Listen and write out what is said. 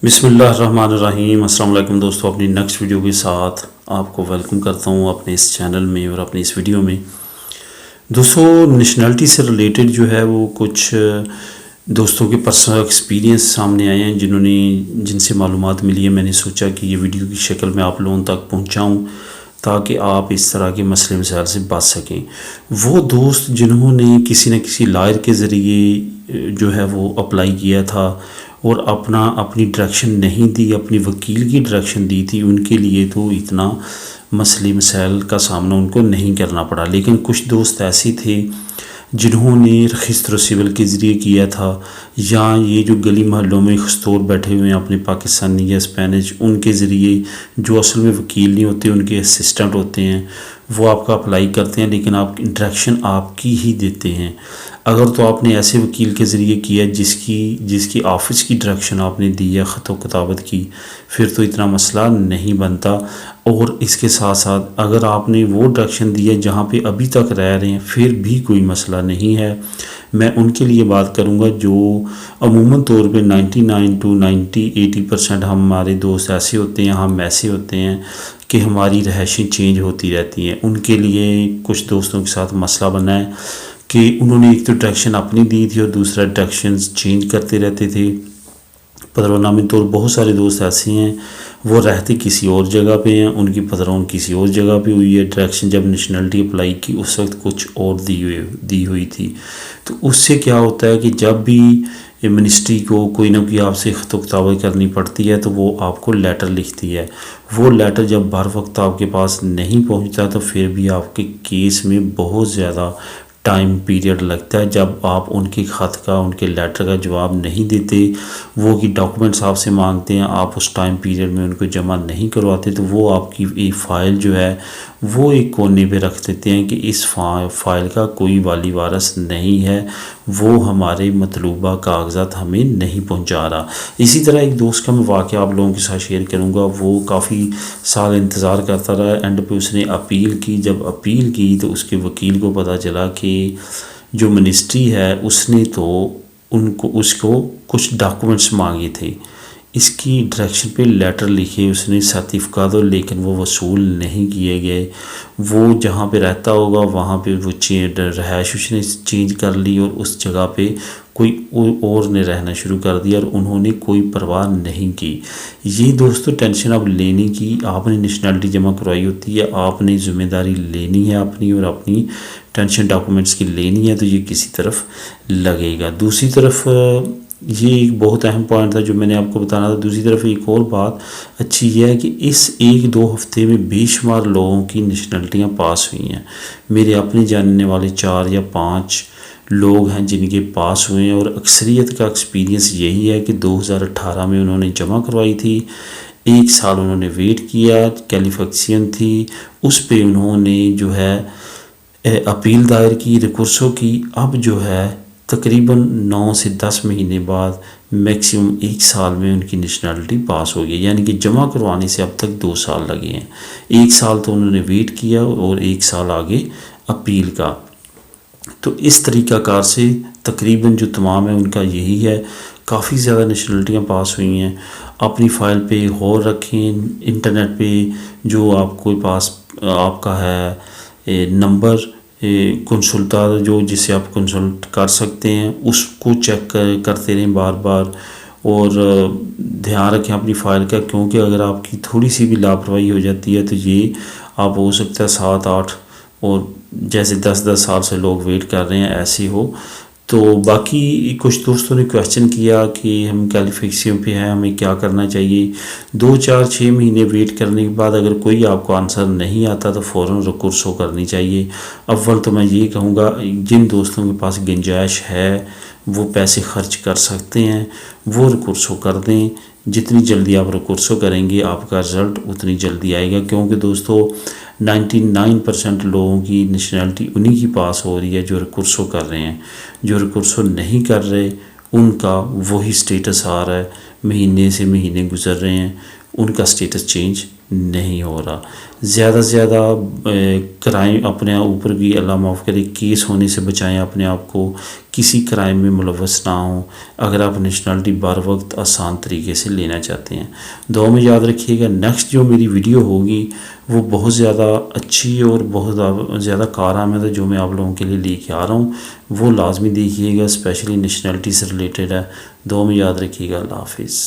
بسم اللہ الرحمن الرحیم۔ السلام علیکم دوستو، اپنی نیکسٹ ویڈیو کے ساتھ آپ کو ویلکم کرتا ہوں اپنے اس چینل میں اور اپنی اس ویڈیو میں۔ دوستو نیشنلٹی سے ریلیٹڈ جو ہے وہ کچھ دوستوں کے پرسنل ایکسپیرینس سامنے آئے ہیں جن سے معلومات ملی ہے۔ میں نے سوچا کہ یہ ویڈیو کی شکل میں آپ لوگوں تک پہنچاؤں تاکہ آپ اس طرح کے مسئلے مسائل سے بچ سکیں۔ وہ دوست جنہوں نے کسی نہ کسی لائر کے ذریعے جو ہے وہ اپلائی کیا تھا اور اپنی ڈائریکشن نہیں دی، اپنی وکیل کی ڈائریکشن دی تھی، ان کے لیے تو اتنا مسئلے مسائل کا سامنا ان کو نہیں کرنا پڑا۔ لیکن کچھ دوست ایسے تھے جنہوں نے رجسٹر سول کے ذریعے کیا تھا، یا یہ جو گلی محلوں میں خستور بیٹھے ہوئے ہیں اپنے پاکستانی یا اسپینش، ان کے ذریعے جو اصل میں وکیل نہیں ہوتے، ان کے اسسٹنٹ ہوتے ہیں، وہ آپ کا اپلائی کرتے ہیں لیکن آپ ڈائریکشن آپ کی ہی دیتے ہیں۔ اگر تو آپ نے ایسے وکیل کے ذریعے کیا جس کی آفس کی ڈائریکشن آپ نے دی ہے خط و کتابت کی، پھر تو اتنا مسئلہ نہیں بنتا۔ اور اس کے ساتھ ساتھ اگر آپ نے وہ ڈائریکشن دی ہے جہاں پہ ابھی تک رہ رہے ہیں، پھر بھی کوئی مسئلہ نہیں ہے۔ میں ان کے لیے بات کروں گا جو عموماً طور پہ 99 to 80% ہمارے دوست ایسے ہوتے ہیں، ہم ایسے ہوتے ہیں کہ ہماری رہائشیں چینج ہوتی رہتی ہیں۔ ان کے لیے کچھ دوستوں کے ساتھ مسئلہ بنا ہے کہ انہوں نے ایک تو ڈائریکشن اپنی دی تھی اور دوسرا ڈائریکشن چینج کرتے رہتے تھے۔ پدرونامی طور بہت سارے دوست ایسے ہیں، وہ رہتے کسی اور جگہ پہ ہیں، ان کی پدرون کسی اور جگہ پہ ہوئی ہے، ڈائریکشن جب نیشنلٹی اپلائی کی اس وقت کچھ اور دی ہوئی تھی۔ تو اس سے کیا ہوتا ہے کہ جب بھی منسٹری کو کوئی نہ کوئی آپ سے خط و کتابت کرنی پڑتی ہے تو وہ آپ کو لیٹر لکھتی ہے۔ وہ لیٹر جب بر وقت آپ کے پاس نہیں پہنچتا تو پھر بھی آپ کے کیس میں بہت زیادہ ٹائم پیریڈ لگتا ہے۔ جب آپ ان کے خط کا، ان کے لیٹر کا جواب نہیں دیتے، وہ کی ڈاکومنٹس آپ سے مانگتے ہیں، آپ اس ٹائم پیریڈ میں ان کو جمع نہیں کرواتے، تو وہ آپ کی فائل جو ہے وہ ایک کونے پہ رکھ دیتے ہیں کہ اس فائل کا کوئی والی وارث نہیں ہے، وہ ہمارے مطلوبہ کاغذات ہمیں نہیں پہنچا رہا۔ اسی طرح ایک دوست کا میں واقعہ آپ لوگوں کے ساتھ شیئر کروں گا۔ وہ کافی سال انتظار کرتا رہا، اینڈ پہ اس نے اپیل کی۔ جب اپیل کی تو اس کے وکیل کو پتہ چلا کہ جو منسٹری ہے اس نے تو اس کو کچھ ڈاکومنٹس مانگے تھے، اس کی ڈائریکشن پہ لیٹر لکھے اس نے، سرٹیفکیٹ، لیکن وہ وصول نہیں کیے گئے۔ وہ جہاں پہ رہتا ہوگا وہاں پہ وہ رہائش اس نے چینج کر لی اور اس جگہ پہ کوئی اور نے رہنا شروع کر دیا اور انہوں نے کوئی پرواہ نہیں کی۔ یہ دوستو ٹینشن اب لینی کی، آپ نے نیشنلٹی جمع کروائی ہوتی ہے، آپ نے ذمہ داری لینی ہے اپنی، اور اپنی ٹینشن ڈاکومنٹس کی لینی ہے، تو یہ کسی طرف لگے گا۔ دوسری طرف یہ ایک بہت اہم پوائنٹ تھا جو میں نے آپ کو بتانا تھا۔ دوسری طرف ایک اور بات اچھی یہ ہے کہ اس 1-2 ہفتے میں بے شمار لوگوں کی نیشنلٹیاں پاس ہوئی ہیں۔ میرے اپنے جاننے والے 4 یا 5 لوگ ہیں جن کے پاس ہوئے ہیں، اور اکثریت کا ایکسپیرینس یہی ہے کہ 2018 میں انہوں نے جمع کروائی تھی، 1 سال انہوں نے ویٹ کیا، کیلیفیکیشن تھی، اس پہ انہوں نے جو ہے اپیل دائر کی، ریکورسو کی۔ اب جو ہے تقریباً 9 سے 10 مہینے بعد میکسیمم 1 سال میں ان کی نیشنلٹی پاس ہو گئی، یعنی کہ جمع کروانے سے اب تک 2 سال لگے ہیں۔ 1 سال تو انہوں نے ویٹ کیا اور 1 سال آگے اپیل کا۔ تو اس طریقہ کار سے تقریباً جو تمام ہے ان کا یہی ہے۔ کافی زیادہ نیشنلٹیاں پاس ہوئی ہیں۔ اپنی فائل پہ غور رکھیں، انٹرنیٹ پہ جو آپ کو پاس آپ کا ہے نمبر کنسلٹا جو جسے آپ کنسلٹ کر سکتے ہیں، اس کو چیک کرتے رہیں بار بار، اور دھیان رکھیں اپنی فائل کا، کیونکہ اگر آپ کی تھوڑی سی بھی لاپرواہی ہو جاتی ہے تو یہ آپ ہو سکتا ہے 7-8 اور جیسے 10 سال سے لوگ ویٹ کر رہے ہیں ایسے ہو۔ تو باقی کچھ دوستوں نے کویشچن کیا کہ ہم کیلیفیکیشن پہ ہیں، ہمیں کیا کرنا چاہیے۔ 2-4-6 مہینے ویٹ کرنے کے بعد اگر کوئی آپ کو آنسر نہیں آتا تو فوراً ریکورسو کرنی چاہیے۔ اول تو میں یہ کہوں گا جن دوستوں کے پاس گنجائش ہے وہ پیسے خرچ کر سکتے ہیں، وہ ریکورسو کر دیں۔ جتنی جلدی آپ ریکورسو کریں گے آپ کا رزلٹ اتنی جلدی آئے گا، کیونکہ دوستو 99% لوگوں کی نیشنلٹی انہی کی پاس ہو رہی ہے جو ریکورسو کر رہے ہیں۔ جو ریکورسو نہیں کر رہے ان کا وہی سٹیٹس آ رہا ہے، مہینے سے مہینے گزر رہے ہیں، ان کا سٹیٹس چینج نہیں ہو رہا. زیادہ سے زیادہ کرائم اپنے اوپر بھی اللہ معاف کرے کیس ہونے سے بچائیں اپنے آپ کو, کسی کرائم میں ملوث نہ ہوں اگر آپ نیشنلٹی بر وقت آسان طریقے سے لینا چاہتے ہیں. دعا میں یاد رکھیے گا نیکسٹ جو میری ویڈیو ہوگی وہ بہت زیادہ اچھی اور بہت زیادہ کارآمد ہے جو میں آپ لوگوں کے لیے لے کے آ رہا ہوں, وہ لازمی دیکھیے گا, اسپیشلی نیشنلٹی سے ریلیٹڈ ہے. دعا میں یاد رکھیے گا. اللہ حافظ.